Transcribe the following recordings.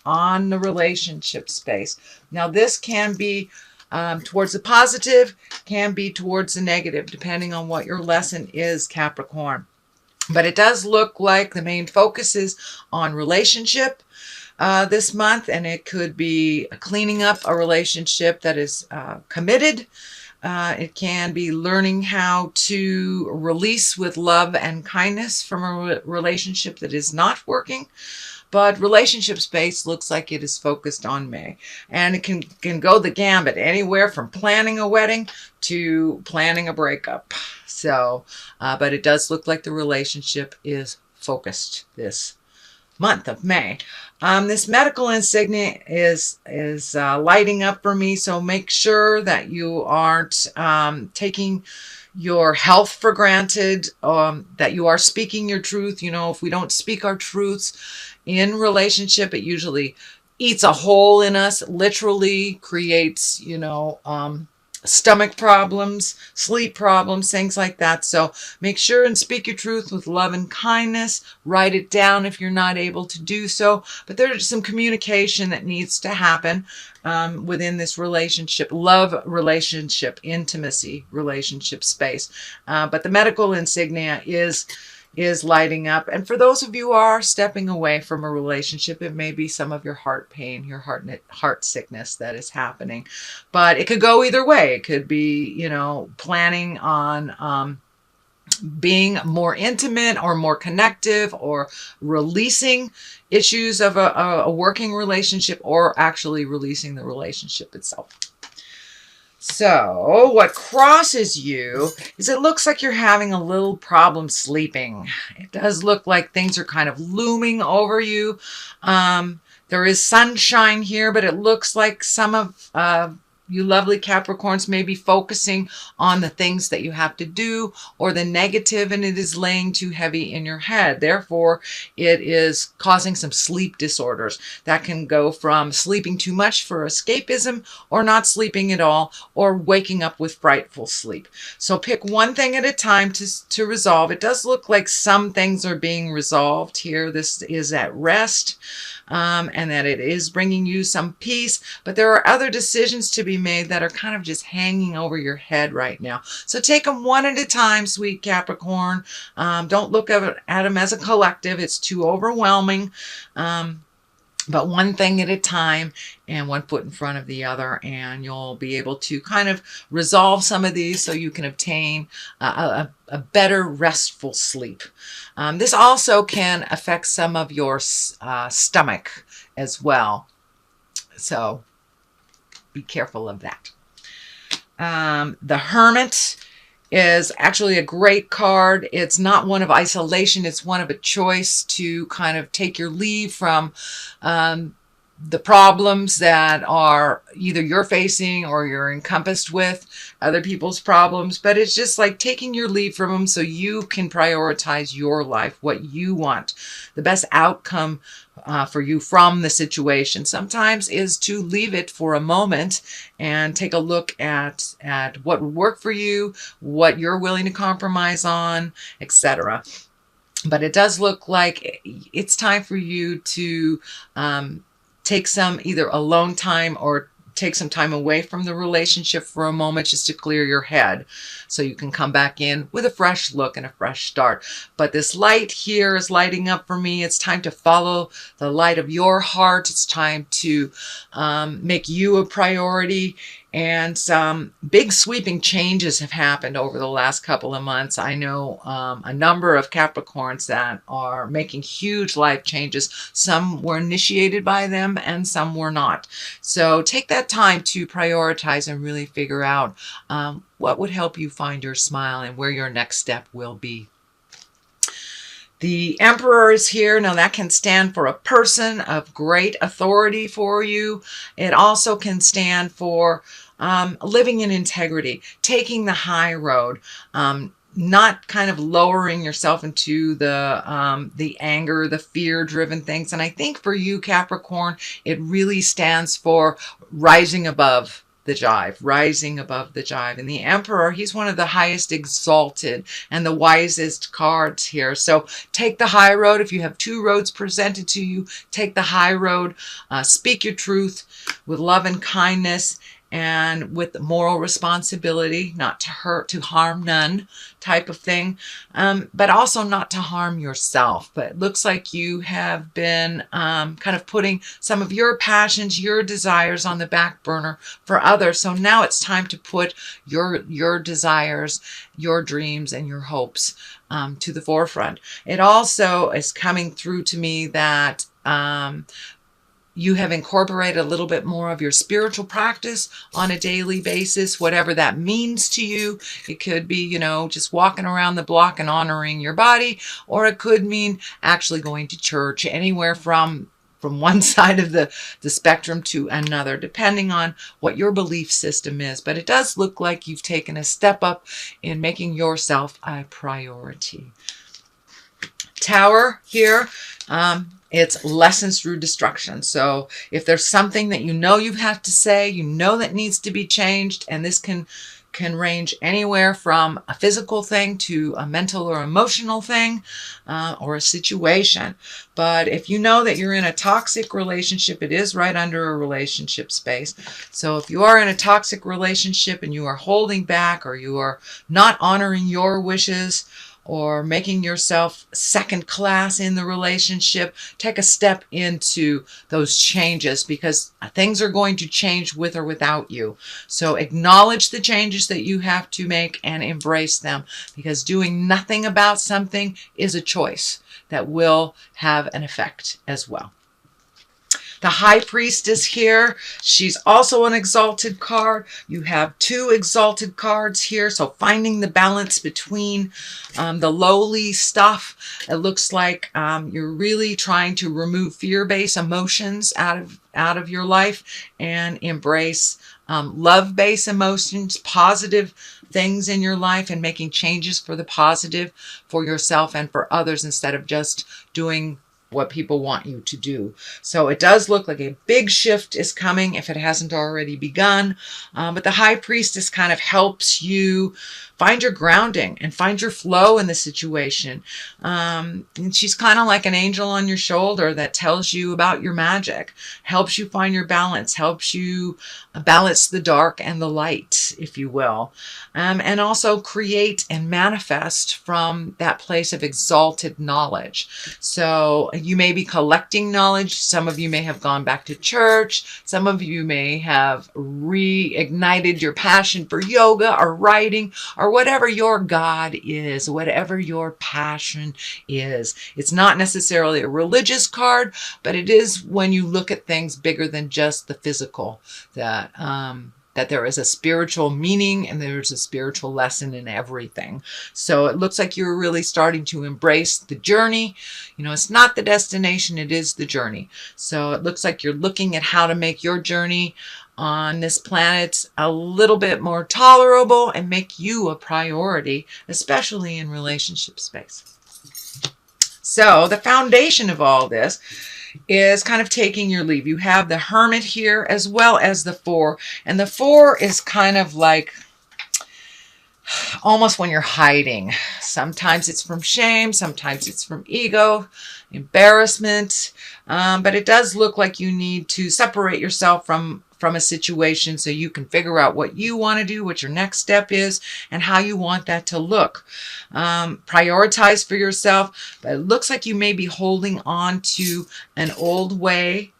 on the relationship space. Now, this can be towards the positive, can be towards the negative, depending on what your lesson is, Capricorn. But it does look like the main focus is on relationship this month, and it could be cleaning up a relationship that is committed. It can be learning how to release with love and kindness from a relationship that is not working. But relationship space looks like it is focused on May. And it can go the gambit, anywhere from planning a wedding to planning a breakup. So, but it does look like the relationship is focused this month of May. This medical insignia is lighting up for me, so make sure that you aren't taking your health for granted, that you are speaking your truth. You know, if we don't speak our truths in relationship, it usually eats a hole in us, literally creates, stomach problems, sleep problems, things like that. So make sure and speak your truth with love and kindness. Write it down if you're not able to do so. But there's some communication that needs to happen within this relationship, love relationship, intimacy relationship space. But the medical insignia is lighting up. And for those of you who are stepping away from a relationship, it may be some of your heart pain, your heart sickness that is happening. But it could go either way. It could be, planning on being more intimate or more connective, or releasing issues of a working relationship, or actually releasing the relationship itself. So what crosses you is it looks like you're having a little problem sleeping. It does look like things are kind of looming over you. There is sunshine here, but it looks like some of you lovely Capricorns may be focusing on the things that you have to do, or the negative, and it is laying too heavy in your head. Therefore, it is causing some sleep disorders that can go from sleeping too much for escapism, or not sleeping at all, or waking up with frightful sleep. So pick one thing at a time to resolve. It does look like some things are being resolved here. This is at rest. And that it is bringing you some peace, but there are other decisions to be made that are kind of just hanging over your head right now. So take them one at a time, sweet Capricorn. Don't look at them as a collective. It's too overwhelming. But one thing at a time, and one foot in front of the other, and you'll be able to kind of resolve some of these so you can obtain a better restful sleep. This also can affect some of your stomach as well. So be careful of that. The Hermit is actually a great card. It's not one of isolation. It's one of a choice to kind of take your leave from the problems that are either you're facing or you're encompassed with other people's problems. But it's just like taking your leave from them so you can prioritize your life, what you want, the best outcome for you from the situation. Sometimes is to leave it for a moment and take a look at what would work for you, what you're willing to compromise on, etc. But it does look like it's time for you to take some either alone time or take some time away from the relationship for a moment, just to clear your head so you can come back in with a fresh look and a fresh start. But this light here is lighting up for me. It's time to follow the light of your heart. It's time to make you a priority. And some big sweeping changes have happened over the last couple of months. I know a number of Capricorns that are making huge life changes. Some were initiated by them and some were not. So take that time to prioritize and really figure out what would help you find your smile and where your next step will be. The Emperor is here. Now that can stand for a person of great authority for you. It also can stand for living in integrity, taking the high road, not kind of lowering yourself into the anger, the fear-driven things. And I think for you, Capricorn, it really stands for rising above the jive, rising above the jive. And the Emperor, he's one of the highest exalted and the wisest cards here. So take the high road. If you have two roads presented to you, take the high road. Speak your truth with love and kindness, and with moral responsibility, not to hurt, to harm none type of thing, but also not to harm yourself. But it looks like you have been kind of putting some of your passions, your desires on the back burner for others. So now it's time to put your desires, your dreams, and your hopes to the forefront. It also is coming through to me that you have incorporated a little bit more of your spiritual practice on a daily basis, whatever that means to you. It could be, you know, just walking around the block and honoring your body, or it could mean actually going to church, anywhere from one side of the spectrum to another, depending on what your belief system is. But it does look like you've taken a step up in making yourself a priority. Tower here. It's lessons through destruction. So if there's something that you know you have to say, you know that needs to be changed, and this can range anywhere from a physical thing to a mental or emotional thing, or a situation. But if you know that you're in a toxic relationship, it is right under a relationship space. So if you are in a toxic relationship and you are holding back, or you are not honoring your wishes, or making yourself second class in the relationship, take a step into those changes, because things are going to change with or without you. So acknowledge the changes that you have to make and embrace them, because doing nothing about something is a choice that will have an effect as well. The High Priestess here, she's also an exalted card. You have two exalted cards here, so finding the balance between the lowly stuff. It looks like you're really trying to remove fear-based emotions out of your life and embrace love-based emotions, positive things in your life, and making changes for the positive for yourself and for others, instead of just doing what people want you to do. So it does look like a big shift is coming if it hasn't already begun. But the High Priestess kind of helps you find your grounding and find your flow in the situation. And she's kind of like an angel on your shoulder that tells you about your magic, helps you find your balance, helps you balance the dark and the light, if you will. And also create and manifest from that place of exalted knowledge. So you may be collecting knowledge. Some of you may have gone back to church. Some of you may have reignited your passion for yoga or writing, or whatever your God is, whatever your passion is. It's not necessarily a religious card, but it is when you look at things bigger than just the physical, that there is a spiritual meaning and there's a spiritual lesson in everything. So it looks like you're really starting to embrace the journey. You know, it's not the destination, it is the journey. So it looks like you're looking at how to make your journey on this planet a little bit more tolerable and make you a priority, especially in relationship space. So the foundation of all this is kind of taking your leave. You have the Hermit here as well as the Four. And the Four is kind of like almost when you're hiding. Sometimes it's from shame, sometimes it's from ego, embarrassment. But it does look like you need to separate yourself from a situation so you can figure out what you want to do, what your next step is, and how you want that to look. Prioritize for yourself, but it looks like you may be holding on to an old way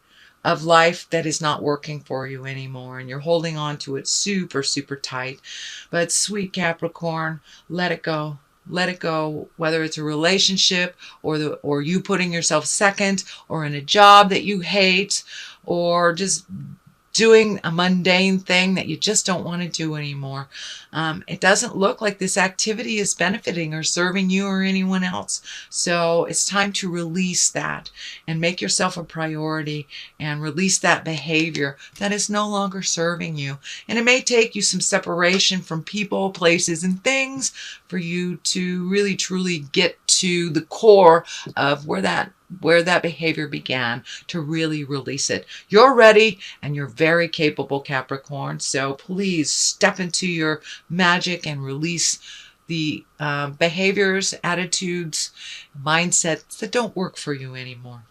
of life that is not working for you anymore, and you're holding on to it super, super tight. But sweet Capricorn, let it go. Let it go, whether it's a relationship or you putting yourself second, or in a job that you hate, or just doing a mundane thing that you just don't want to do anymore. It doesn't look like this activity is benefiting or serving you or anyone else. So it's time to release that and make yourself a priority and release that behavior that is no longer serving you. And it may take you some separation from people, places, and things for you to really truly get to the core of where that where that behavior began, to really release it. You're ready and you're very capable, Capricorn. So please step into your magic and release the behaviors, attitudes, mindsets that don't work for you anymore.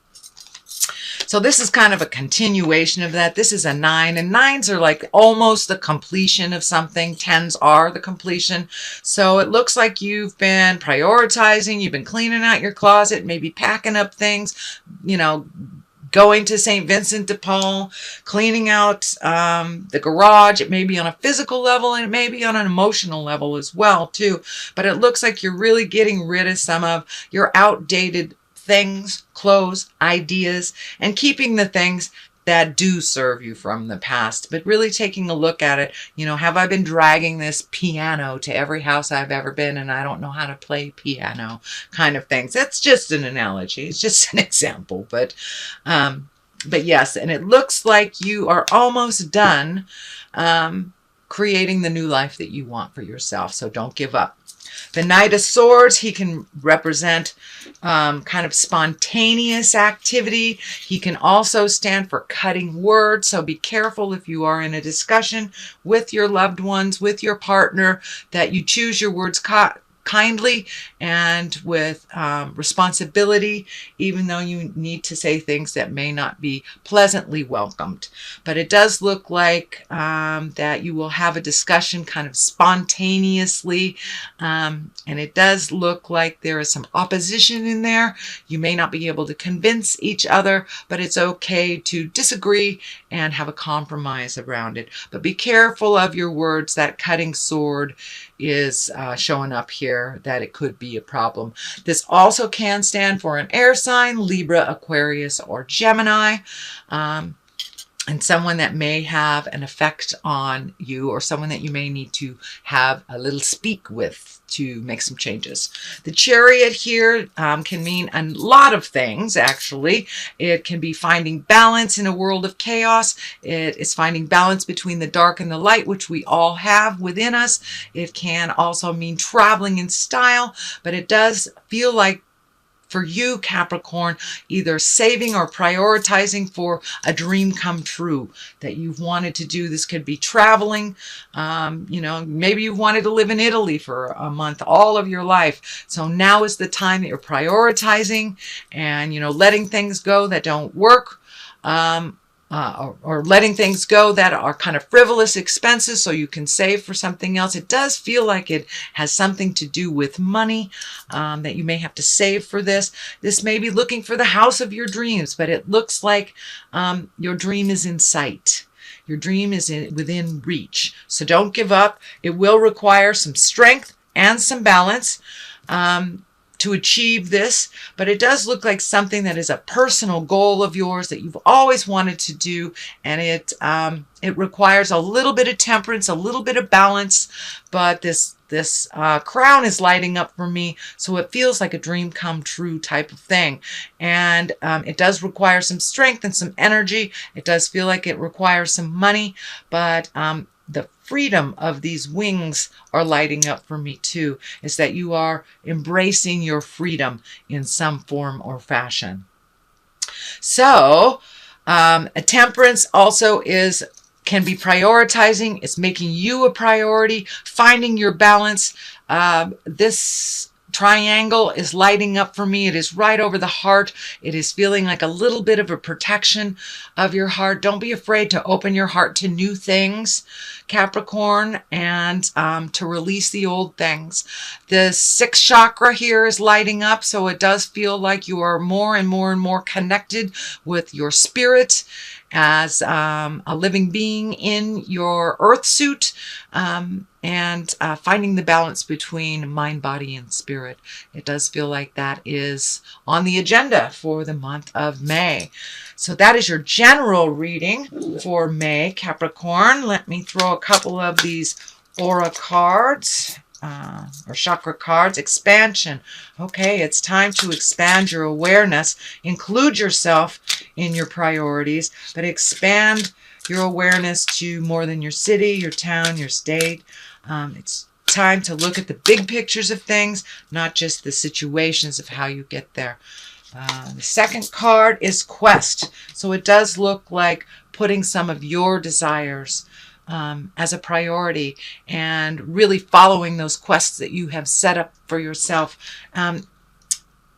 So this is kind of a continuation of that. This is a 9, and 9s are like almost the completion of something. 10s are the completion. So it looks like you've been prioritizing, you've been cleaning out your closet, maybe packing up things, you know, going to St. Vincent de Paul, cleaning out the garage. It may be on a physical level, and it may be on an emotional level as well too. But it looks like you're really getting rid of some of your outdated things, clothes, ideas, and keeping the things that do serve you from the past, but really taking a look at it. You know, have I been dragging this piano to every house I've ever been and I don't know how to play piano kind of things? That's just an analogy. It's just an example, but yes, and it looks like you are almost done creating the new life that you want for yourself. So don't give up. The Knight of Swords, he can represent kind of spontaneous activity. He can also stand for cutting words. So be careful if you are in a discussion with your loved ones, with your partner, that you choose your words kindly and with responsibility, even though you need to say things that may not be pleasantly welcomed. But it does look like that you will have a discussion kind of spontaneously, and it does look like there is some opposition in there. You may not be able to convince each other, but it's okay to disagree and have a compromise around it. But be careful of your words. That cutting sword is showing up here, that it could be a problem. This also can stand for an air sign, Libra, Aquarius, or Gemini, and someone that may have an effect on you, or someone that you may need to have a little speak with to make some changes. The Chariot here can mean a lot of things, actually. It can be finding balance in a world of chaos. It is finding balance between the dark and the light, which we all have within us. It can also mean traveling in style, but it does feel like for you, Capricorn, either saving or prioritizing for a dream come true that you've wanted to do. This could be traveling. You know, maybe you wanted to live in Italy for a month all of your life. So now is the time that you're prioritizing and, you know, letting things go that don't work. Or letting things go that are kind of frivolous expenses so you can save for something else. It does feel like it has something to do with money, that you may have to save for this. This may be looking for the house of your dreams, but it looks like your dream is in sight. Your dream is within reach. So don't give up. It will require some strength and some balance to achieve this, but it does look like something that is a personal goal of yours that you've always wanted to do, and it requires a little bit of temperance, a little bit of balance, but this crown is lighting up for me, so it feels like a dream come true type of thing. And it does require some strength and some energy. It does feel like it requires some money, but the freedom of these wings are lighting up for me too, is that you are embracing your freedom in some form or fashion. So a temperance also can be prioritizing. It's making you a priority, finding your balance. This triangle is lighting up for me. It is right over the heart. It is feeling like a little bit of a protection of your heart. Don't be afraid to open your heart to new things, Capricorn, and to release the old things. The 6th chakra here is lighting up, so it does feel like you are more and more and more connected with your spirit as a living being in your earth suit, and finding the balance between mind, body, and spirit. It does feel like that is on the agenda for the month of May. So that is your general reading for May, Capricorn. Let me throw a couple of these aura cards. Or chakra cards. Expansion. Okay, it's time to expand your awareness. Include yourself in your priorities, but expand your awareness to more than your city, your town, your state. It's time to look at the big pictures of things, not just the situations of how you get there. The second card is Quest. So it does look like putting some of your desires as a priority and really following those quests that you have set up for yourself.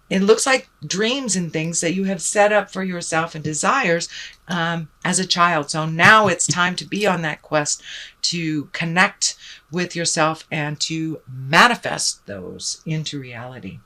It looks like dreams and things that you have set up for yourself and desires as a child. So now it's time to be on that quest to connect with yourself and to manifest those into reality.